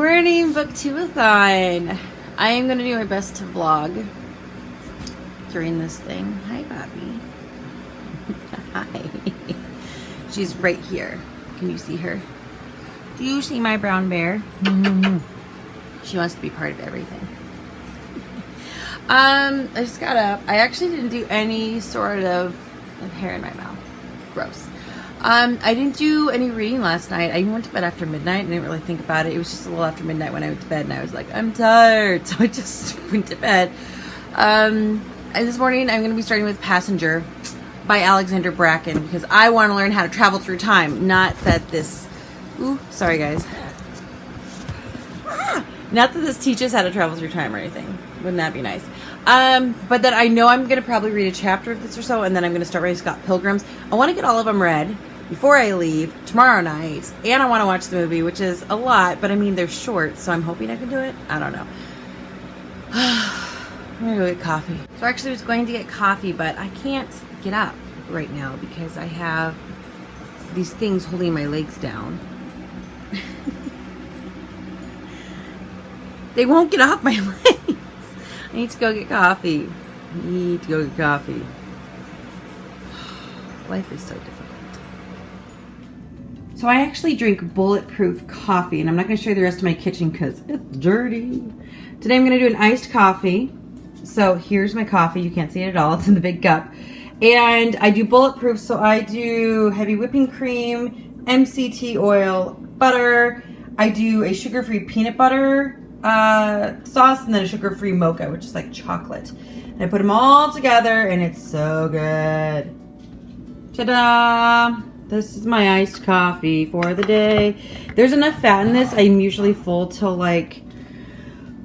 Morning book-to-a-thon. I am going to do my best to vlog during this thing. Hi, Bobby. Hi. She's right here. Can you see her? Do you see my brown bear? She wants to be part of everything. I just got up. I actually didn't do any sort of hair in my mouth. Gross. I didn't do any reading last night. I went to bed after midnight. I didn't really think about it. It was just a little after midnight when I went to bed, and I was like, I'm tired. So I just went to bed. And this morning, I'm going to be starting with Passenger by Alexander Bracken, because I want to learn how to travel through time. Not that this... Ooh, sorry, guys. Not that this teaches how to travel through time or anything. Wouldn't that be nice? But then I know I'm going to probably read a chapter of this or so, and then I'm going to start writing Scott Pilgrim's. I want to get all of them read before I leave tomorrow night, and I want to watch the movie, which is a lot, but I mean, they're short, so I'm hoping I can do it. I don't know. I'm going to go get coffee. So actually I was going to get coffee, but I can't get up right now because I have these things holding my legs down. They won't get off my legs. I need to go get coffee. Life is so difficult. So I actually drink bulletproof coffee, and I'm not going to show you the rest of my kitchen because it's dirty. Today I'm going to do an iced coffee. So here's my coffee. You can't see it at all. It's in the big cup. And I do bulletproof, so I do heavy whipping cream, MCT oil, butter. I do a sugar-free peanut butter sauce, and then a sugar-free mocha, which is like chocolate. And I put them all together, and it's so good. Ta-da! This is my iced coffee for the day. There's enough fat in this. I'm usually full till like,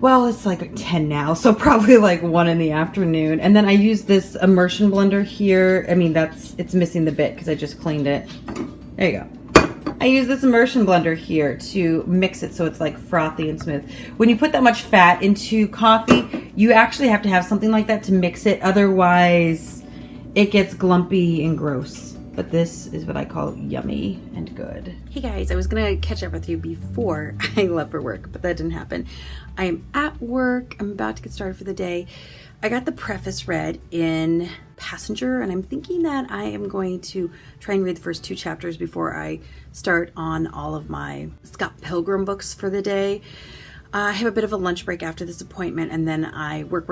well, it's like 10 now, so probably like 1 in the afternoon. And then I use this immersion blender here. I mean, it's missing the bit because I just cleaned it. There you go. I use this immersion blender here to mix it so it's like frothy and smooth. When you put that much fat into coffee, you actually have to have something like that to mix it. Otherwise, it gets glumpy and gross. But this is what I call yummy and good. Hey guys, I was gonna catch up with you before I left for work, but that didn't happen. I am at work. I'm about to get started for the day. I got the preface read in Passenger, and I'm thinking that I am going to try and read the first 2 chapters before I start on all of my Scott Pilgrim books for the day. I have a bit of a lunch break after this appointment, and then I work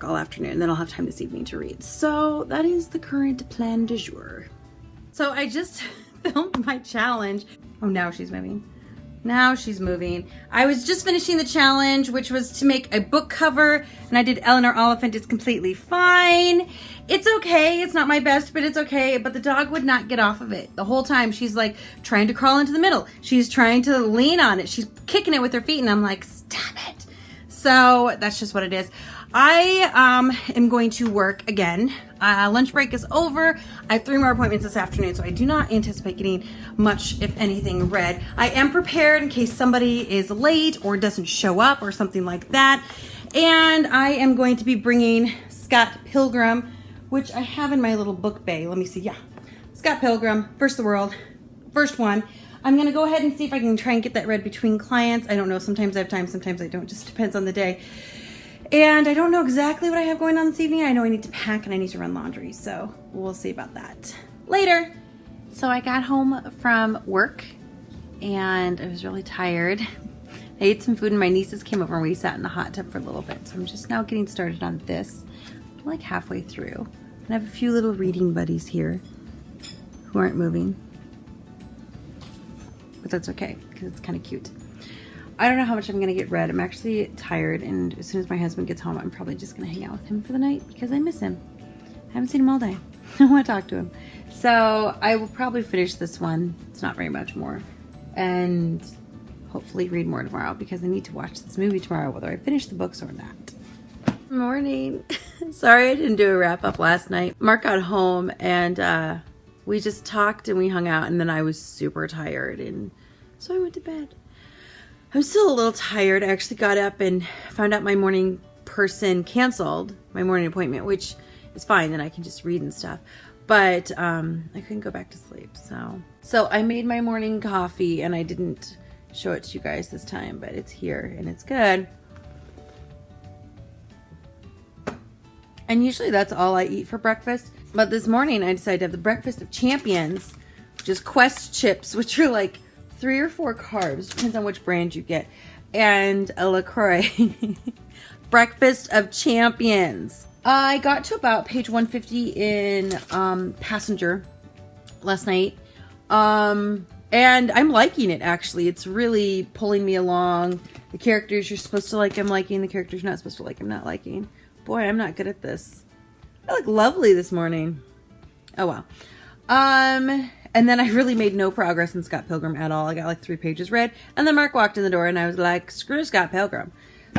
all afternoon, and then I'll have time this evening to read. So that is the current plan du jour. So I just filmed my challenge. Oh, now she's moving. Now she's moving. I was just finishing the challenge, which was to make a book cover, and I did Eleanor Oliphant. It's completely fine. It's okay. It's not my best, but it's okay. But the dog would not get off of it. The whole time she's like trying to crawl into the middle. She's trying to lean on it. She's kicking it with her feet, and I'm like, stop it. So that's just what it is. I am going to work again. Lunch break is over. I have 3 more appointments this afternoon, so I do not anticipate getting much, if anything, read. I am prepared in case somebody is late or doesn't show up or something like that. And I am going to be bringing Scott Pilgrim, which I have in my little book bay. Let me see. Yeah. Scott Pilgrim, First of the World, first one. I'm going to go ahead and see if I can try and get that read between clients. I don't know. Sometimes I have time, sometimes I don't. Just depends on the day. And I don't know exactly what I have going on this evening. I know I need to pack and I need to run laundry, so we'll see about that later. So I got home from work and I was really tired. I ate some food and my nieces came over and we sat in the hot tub for a little bit. So I'm just now getting started on this. I'm like halfway through. And I have a few little reading buddies here who aren't moving. But that's okay because it's kind of cute. I don't know how much I'm going to get read. I'm actually tired, and as soon as my husband gets home, I'm probably just going to hang out with him for the night because I miss him. I haven't seen him all day. I want to talk to him. So I will probably finish this one. It's not very much more. And hopefully read more tomorrow because I need to watch this movie tomorrow, whether I finish the books or not. Morning. Sorry I didn't do a wrap up last night. Mark got home, and we just talked and we hung out, and then I was super tired, and so I went to bed. I'm still a little tired. I actually got up and found out my morning person canceled my morning appointment, which is fine. Then I can just read and stuff. But I couldn't go back to sleep. So I made my morning coffee and I didn't show it to you guys this time, but it's here and it's good. And usually that's all I eat for breakfast. But this morning I decided to have the breakfast of champions, which is Quest chips, which are like 3 or 4 carbs, depends on which brand you get, and a LaCroix. Breakfast of champions. I got to about page 150 in Passenger last night. And I'm liking it, actually. It's really pulling me along. The characters you're supposed to like, I'm liking. The characters you're not supposed to like, I'm not liking. Boy, I'm not good at this. I look lovely this morning. Oh, wow. And then I really made no progress in Scott Pilgrim at all. I got like 3 pages read. And then Mark walked in the door and I was like, screw Scott Pilgrim.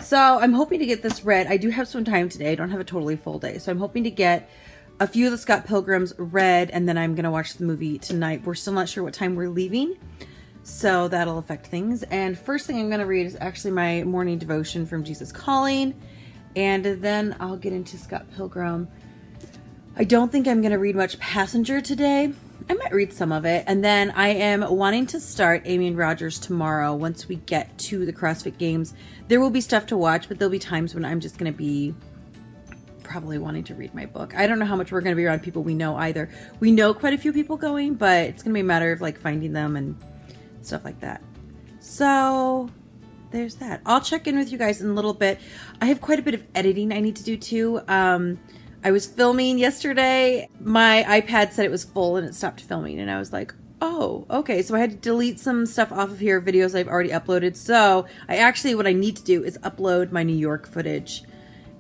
So I'm hoping to get this read. I do have some time today. I don't have a totally full day. So I'm hoping to get a few of the Scott Pilgrims read. And then I'm going to watch the movie tonight. We're still not sure what time we're leaving, so that'll affect things. And first thing I'm going to read is actually my morning devotion from Jesus Calling. And then I'll get into Scott Pilgrim. I don't think I'm going to read much Passenger today. I might read some of it. And then I am wanting to start Amy and Rogers tomorrow once we get to the CrossFit Games. There will be stuff to watch, but there'll be times when I'm just going to be probably wanting to read my book. I don't know how much we're going to be around people we know either. We know quite a few people going, but it's going to be a matter of like finding them and stuff like that. So there's that. I'll check in with you guys in a little bit. I have quite a bit of editing I need to do too. I was filming yesterday. My iPad said it was full and it stopped filming. And I was like, oh, okay. So I had to delete some stuff off of here, videos I've already uploaded. So what I need to do is upload my New York footage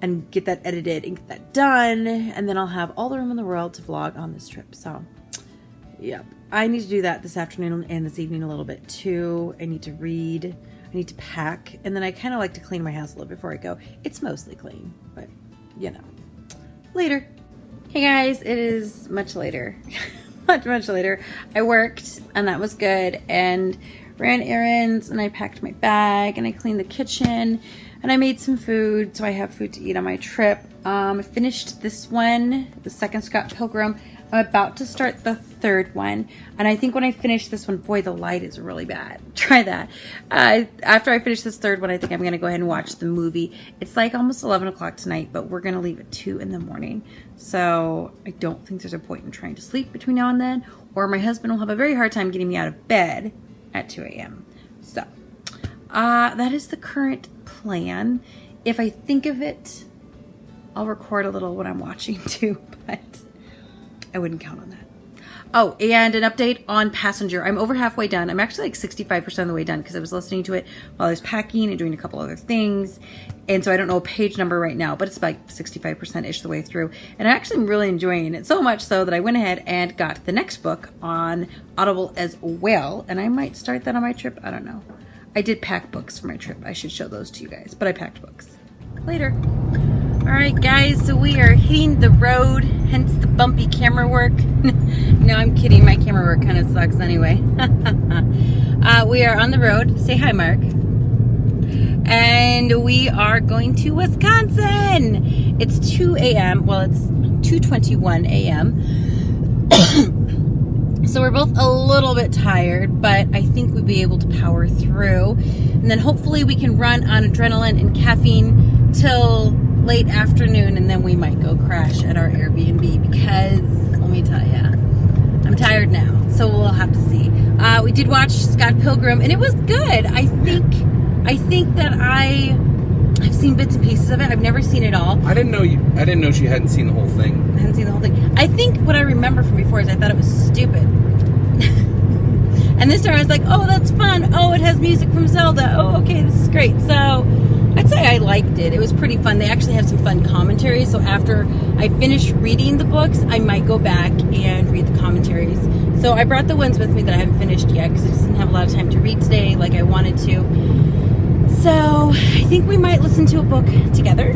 and get that edited and get that done. And then I'll have all the room in the world to vlog on this trip. So, yep. I need to do that this afternoon and this evening a little bit too. I need to read. I need to pack. And then I kind of like to clean my house a little before I go. It's mostly clean, but you know. Later. Hey guys, it is much later. much later. I worked and that was good, and ran errands, and I packed my bag, and I cleaned the kitchen, and I made some food so I have food to eat on my trip. I finished this one, the second Scott Pilgrim. I'm about to start the third one, and I think when I finish this one, boy, the light is really bad. Try that. After I finish this third one, I think I'm going to go ahead and watch the movie. It's like almost 11 o'clock tonight, but we're going to leave at 2 in the morning. So I don't think there's a point in trying to sleep between now and then, or my husband will have a very hard time getting me out of bed at 2 a.m. So that is the current plan. If I think of it, I'll record a little when I'm watching too, but I wouldn't count on that. Oh, and an update on Passenger. I'm over halfway done. I'm actually like 65% of the way done because I was listening to it while I was packing and doing a couple other things. And so I don't know a page number right now, but it's like 65%-ish the way through. And I actually am really enjoying it, so much so that I went ahead and got the next book on Audible as well. And I might start that on my trip. I don't know. I did pack books for my trip. I should show those to you guys, but I packed books. Later. All right, guys, so we are hitting the road, hence the bumpy camera work. No, I'm kidding. My camera work kind of sucks anyway. We are on the road. Say hi, Mark. And we are going to Wisconsin. It's 2 a.m. Well, it's 2:21 a.m. So we're both a little bit tired, but I think we'll be able to power through. And then hopefully we can run on adrenaline and caffeine till late afternoon, and then we might go crash at our Airbnb because, let me tell ya, I'm tired now, so we'll have to see. We did watch Scott Pilgrim, and it was good. I think that I've seen bits and pieces of it. I've never seen it all. I didn't know she hadn't seen the whole thing. I hadn't seen the whole thing. I think what I remember from before is I thought it was stupid. And this time I was like, oh, that's fun. Oh, it has music from Zelda. Oh, okay, this is great. So I'd say I liked it. It was pretty fun. They actually have some fun commentary. So after I finish reading the books, I might go back and read the commentaries. So I brought the ones with me that I haven't finished yet because I just didn't have a lot of time to read today like I wanted to. So I think we might listen to a book together.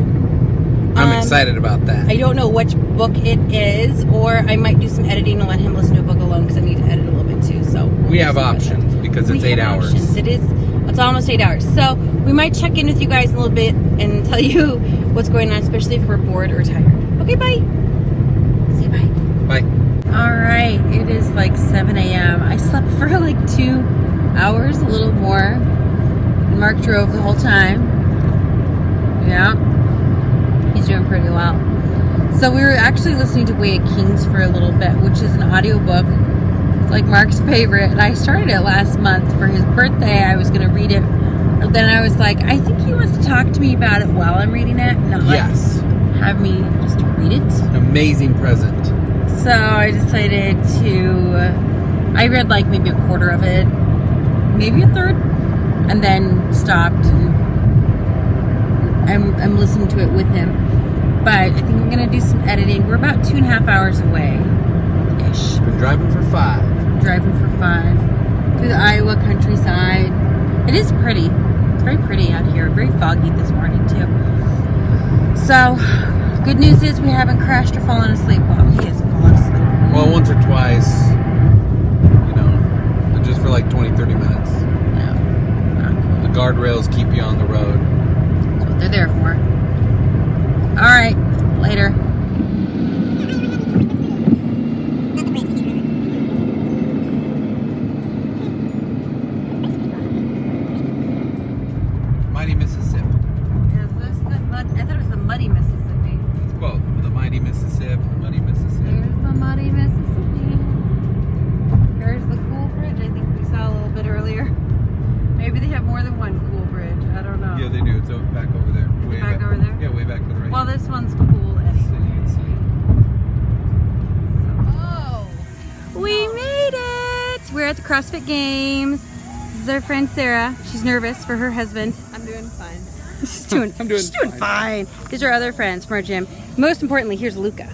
I'm excited about that. I don't know which book it is, or I might do some editing and let him listen to a book alone because I need to edit a little bit too. So we have options because it's 8 hours. Options. It's almost 8 hours. So we might check in with you guys in a little bit and tell you what's going on, especially if we're bored or tired. Okay, bye. Say bye. Bye. All right, it is like 7 a.m. I slept for like 2 hours, a little more. And Mark drove the whole time. Yeah. He's doing pretty well. So we were actually listening to Way of Kings for a little bit, which is an audiobook. It's like Mark's favorite. And I started it last month for his birthday. I was going to read it. But then I was like, I think he wants to talk to me about it while I'm reading it. Not Yes. like have me just read it. An amazing present. So I decided I read like maybe a quarter of it, maybe a third, and then stopped. And I'm listening to it with him. But I think I'm going to do some editing. We're about 2.5 hours away-ish. Been driving for 5. Driving for 5. Through the Iowa countryside. It is pretty. It's very pretty out here. Very foggy this morning, too. So, good news is we haven't crashed or fallen asleep. Well, he hasn't fallen asleep. Well, once or twice. You know, but just for like 20, 30 minutes. No, not cool. The guardrails keep you on the road. That's what they're there for. Alright, later. Mighty Mississippi. Is this the mud? I thought it was the muddy Mississippi. It's both. The Mighty Mississippi, the Muddy Mississippi. There's the muddy Mississippi. There's the cool bridge I think we saw a little bit earlier. Maybe they have more than one cool bridge. I don't know. Yeah, they do. It's back over there. Way back over there? Yeah, way back to the right. Well, this one's cool anyway. So you can see. Oh, we made it! We're at the CrossFit Games. This is our friend Sarah. She's nervous for her husband. I'm doing fine. She's doing fine. These are other friends from our gym. Most importantly, here's Luca.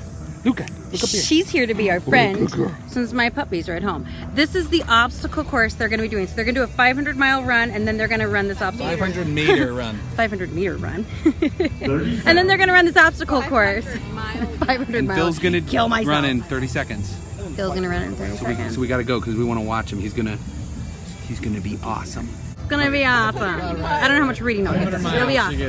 Luca, look up here. She's here to be our friend since my puppies are at home. This is the obstacle course they're going to be doing. So they're going to do a 500-mile run, and then they're going to run this obstacle. 500-meter run. 500-meter run. And then they're going to run this obstacle course. 500 And miles. Phil's gonna kill myself. run in 30 seconds. Phil's going to run in 30 seconds. So we got to go because we want to watch him. He's gonna be awesome. It's going to be awesome. I don't know how much reading I'll get. It'll be awesome.